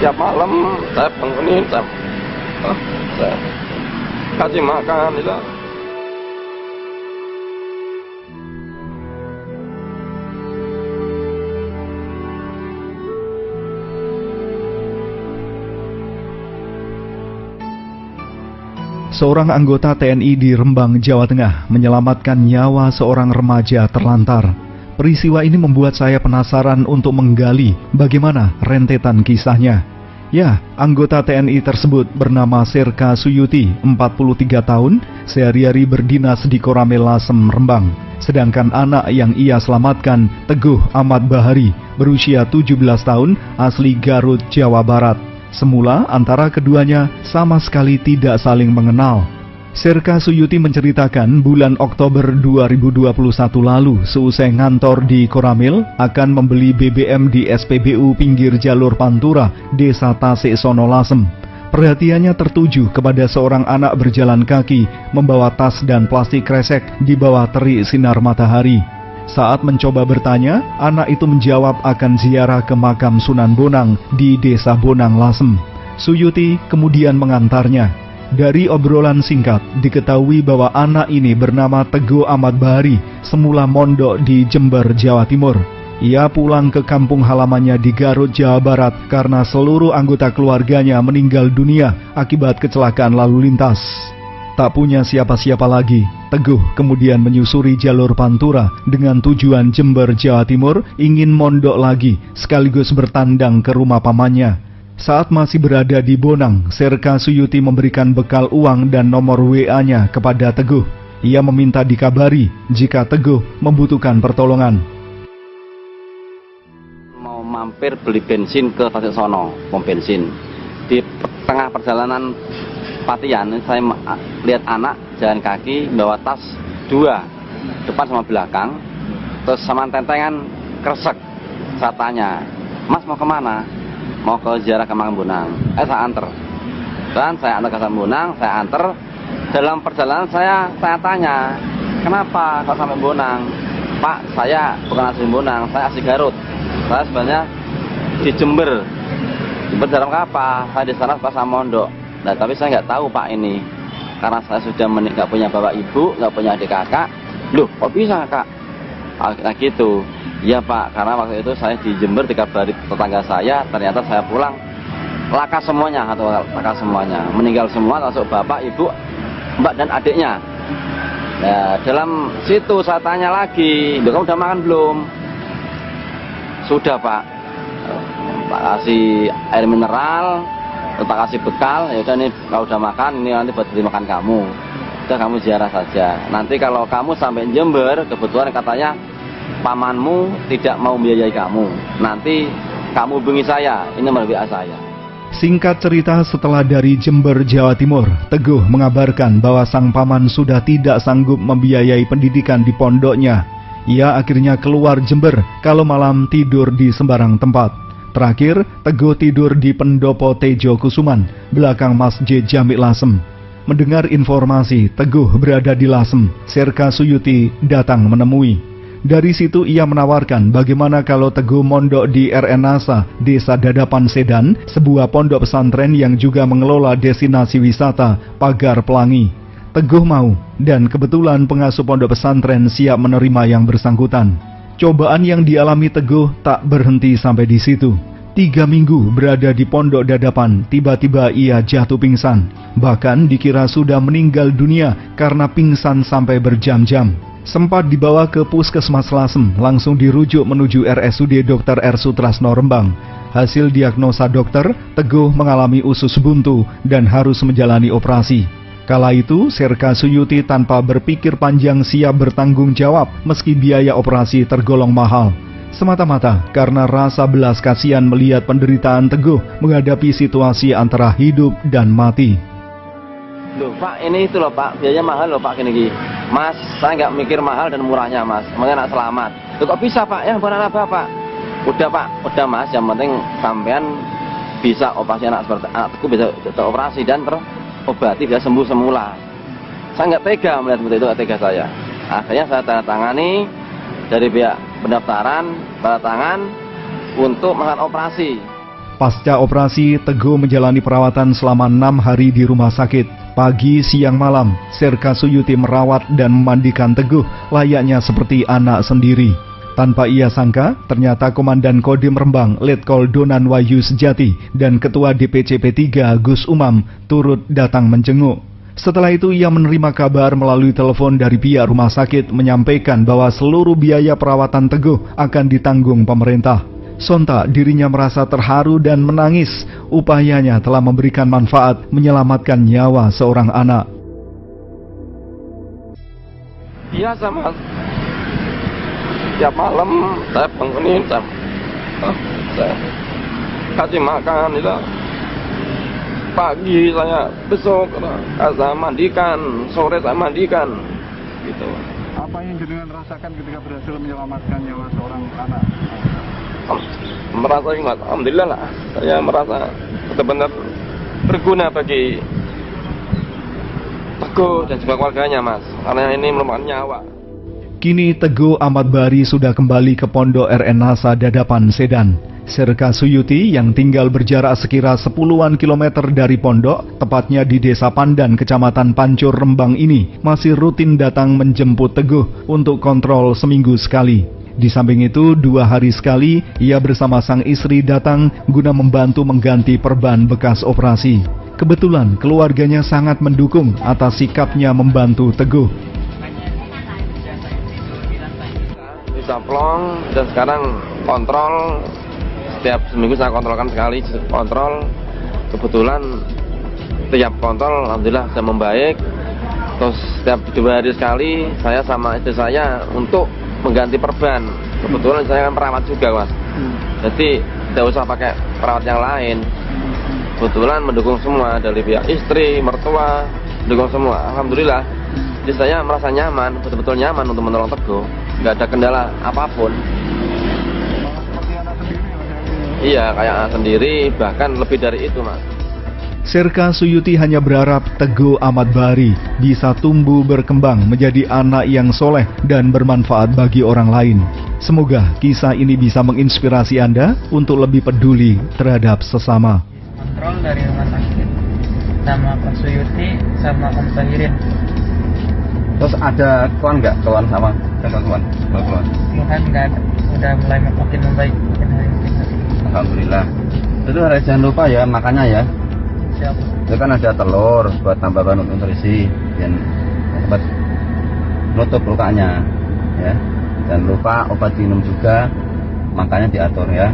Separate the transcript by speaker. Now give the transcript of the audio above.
Speaker 1: Tiap malam saya bangunin, saya kasih makan itu.
Speaker 2: Seorang anggota TNI di Rembang, Jawa Tengah menyelamatkan nyawa seorang remaja terlantar. Peristiwa ini membuat saya penasaran untuk menggali bagaimana rentetan kisahnya. Ya, anggota TNI tersebut bernama Serka Suyuti, 43 tahun, sehari-hari berdinas di Koramil Lasem, Rembang. Sedangkan anak yang ia selamatkan, Teguh Ahmad Bahari, berusia 17 tahun, asli Garut, Jawa Barat. Semula antara keduanya sama sekali tidak saling mengenal. Serka Suyuti menceritakan bulan Oktober 2021 lalu seusai ngantor di Koramil akan membeli BBM di SPBU pinggir jalur Pantura, Desa Tasik Sono Lasem. Perhatiannya tertuju kepada seorang anak berjalan kaki membawa tas dan plastik kresek di bawah terik sinar matahari. Saat mencoba bertanya, anak itu menjawab akan ziarah ke makam Sunan Bonang di Desa Bonang Lasem. Suyuti kemudian mengantarnya. Dari obrolan singkat, diketahui bahwa anak ini bernama Teguh Ahmad Bahari, semula mondok di Jember, Jawa Timur. Ia pulang ke kampung halamannya di Garut, Jawa Barat karena seluruh anggota keluarganya meninggal dunia akibat kecelakaan lalu lintas. Tak punya siapa-siapa lagi, Teguh kemudian menyusuri jalur Pantura dengan tujuan Jember, Jawa Timur, ingin mondok lagi sekaligus bertandang ke rumah pamannya. Saat masih berada di Bonang, Serka Suyuti memberikan bekal uang dan nomor WA-nya kepada Teguh. Ia meminta dikabari jika Teguh membutuhkan pertolongan.
Speaker 1: Mau mampir beli bensin ke Tasik Sono, pom bensin. Di tengah perjalanan Patian, saya lihat anak jalan kaki bawa tas dua, depan sama belakang, terus sama tentengan kresek. Saya tanya, Mas mau kemana? Mau ke ziarah ke makam Bonang. Saya anter. Dan saya antar ke makam Bonang, saya anter. Dalam perjalanan saya tanya, kenapa kok sampai Bonang? Pak, saya bukan asli Bonang, saya asli Garut. Saya sebenarnya di Jember. Jember dalam apa? Saya di sana pas mondok. Nah, tapi saya nggak tahu Pak ini, karena saya sudah nggak punya bapak ibu, nggak punya adik kakak. Loh, kok bisa Kak? Nah gitu. Iya Pak, karena waktu itu saya di Jember dikabari tetangga saya, ternyata saya pulang laka semuanya atau laka semuanya, meninggal semua, termasuk bapak, ibu, mbak dan adiknya. Nah, dalam situ saya tanya lagi, kamu udah makan belum? Sudah Pak. Tak kasih air mineral, tak kasih bekal, ya udah nih kalau udah makan ini nanti buat beli makan kamu. Udah kamu ziarah saja. Nanti kalau kamu sampai Jember, kebetulan katanya pamanmu tidak mau membiayai kamu. Nanti kamu hubungi saya, ini nomor WA saya.
Speaker 2: Singkat cerita, setelah dari Jember, Jawa Timur, Teguh mengabarkan bahwa sang paman sudah tidak sanggup membiayai pendidikan di pondoknya. Ia akhirnya keluar Jember kalau malam tidur di sembarang tempat. Terakhir, Teguh tidur di Pendopo Tejo Kusuman, belakang Masjid Jami Lasem. Mendengar informasi Teguh berada di Lasem, Serka Suyuti datang menemui. Dari situ ia menawarkan bagaimana kalau Teguh mondok di RNASA, Desa Dadapan Sedan, sebuah pondok pesantren yang juga mengelola destinasi wisata Pagar Pelangi. Teguh mau, dan kebetulan pengasuh pondok pesantren siap menerima yang bersangkutan. Cobaan yang dialami Teguh tak berhenti sampai di situ. 3 minggu berada di pondok Dadapan, tiba-tiba ia jatuh pingsan. Bahkan dikira sudah meninggal dunia karena pingsan sampai berjam-jam. Sempat dibawa ke Puskesmas Lasem, langsung dirujuk menuju RSUD Dr. R. Sutrasno Rembang. Hasil diagnosa dokter, Teguh mengalami usus buntu dan harus menjalani operasi. Kala itu, Serka Suyuti tanpa berpikir panjang siap bertanggung jawab meski biaya operasi tergolong mahal. Semata-mata karena rasa belas kasihan melihat penderitaan Teguh menghadapi situasi antara hidup dan mati.
Speaker 1: Loh Pak, ini itu loh Pak, biayanya mahal loh Pak gini. Mas, saya nggak mikir mahal dan murahnya Mas, makanya nak selamat. Loh kok bisa Pak, ya bukan apa Pak. Udah Pak, udah Mas, yang penting sampean bisa operasi anak seperti anakku bisa teroperasi dan terobati bisa sembuh semula. Saya nggak tega melihat seperti itu, nggak tega saya. Akhirnya saya tanda tangani dari pihak pendaftaran, tanda tangan untuk melakukan operasi.
Speaker 2: Pasca operasi, Teguh menjalani perawatan selama 6 hari di rumah sakit. Pagi, siang, malam, Serka Suyuti merawat dan memandikan Teguh layaknya seperti anak sendiri. Tanpa ia sangka, ternyata Komandan Kodim Rembang, Letkol Donan Wahyu Sejati, dan Ketua DPC P3 Gus Umam turut datang menjenguk. Setelah itu ia menerima kabar melalui telepon dari pihak rumah sakit menyampaikan bahwa seluruh biaya perawatan Teguh akan ditanggung pemerintah. Sontak dirinya merasa terharu dan menangis. Upayanya telah memberikan manfaat menyelamatkan nyawa seorang anak.
Speaker 1: Biasa mas, tiap malam saya bangunin, saya kasih makan itu. Pagi saya besok saya mandikan, sore saya mandikan gitu.
Speaker 3: Apa yang jenengan rasakan ketika berhasil menyelamatkan nyawa seorang anak?
Speaker 1: Merasa ingat, alhamdulillah lah. Saya merasa benar-benar berguna bagi Teguh dan juga keluarganya mas, karena ini merupakan nyawa.
Speaker 2: Kini Teguh Ahmad Bahri sudah kembali ke Pondok RN Nasa Dadapan Sedan. Serka Suyuti yang tinggal berjarak sekira 10-an kilometer dari pondok, tepatnya di Desa Pandan, Kecamatan Pancur, Rembang ini, masih rutin datang menjemput Teguh untuk kontrol seminggu sekali. Di samping itu, 2 hari sekali, ia bersama sang istri datang guna membantu mengganti perban bekas operasi. Kebetulan, keluarganya sangat mendukung atas sikapnya membantu Teguh.
Speaker 1: Bisa plong dan sekarang kontrol. Setiap seminggu saya kontrolkan sekali, kontrol. Kebetulan tiap kontrol alhamdulillah saya membaik. Terus setiap 2 hari sekali saya sama istri saya untuk mengganti perban. Kebetulan saya kan perawat juga mas, jadi tidak usah pakai perawat yang lain. Kebetulan mendukung semua dari pihak istri, mertua, mendukung semua. Alhamdulillah. Jadi saya merasa nyaman, betul-betul nyaman untuk menolong Teguh. Nggak ada kendala apapun.
Speaker 3: Seperti anak sendiri mas?
Speaker 1: Iya, kayak anak sendiri, bahkan lebih dari itu mas.
Speaker 2: Serka Suyuti hanya berharap Teguh Ahmad Bahri bisa tumbuh berkembang menjadi anak yang soleh dan bermanfaat bagi orang lain. Semoga kisah ini bisa menginspirasi Anda untuk lebih peduli terhadap sesama.
Speaker 4: Kontrol dari rumah sakit sama Pak Suyuti sama Om Tahirin.
Speaker 5: Terus ada keluhan nggak? Keluhan sama keluhan?
Speaker 4: Keluhan nggak ada, udah mulai makin membaik makin hari.
Speaker 5: Alhamdulillah. Itu harus jangan lupa ya makannya ya.
Speaker 4: Siap.
Speaker 5: Itu kan ada telur buat tambah nutrisi dan obat nutup lukanya ya. Jangan lupa obat minum juga, makanya diatur ya.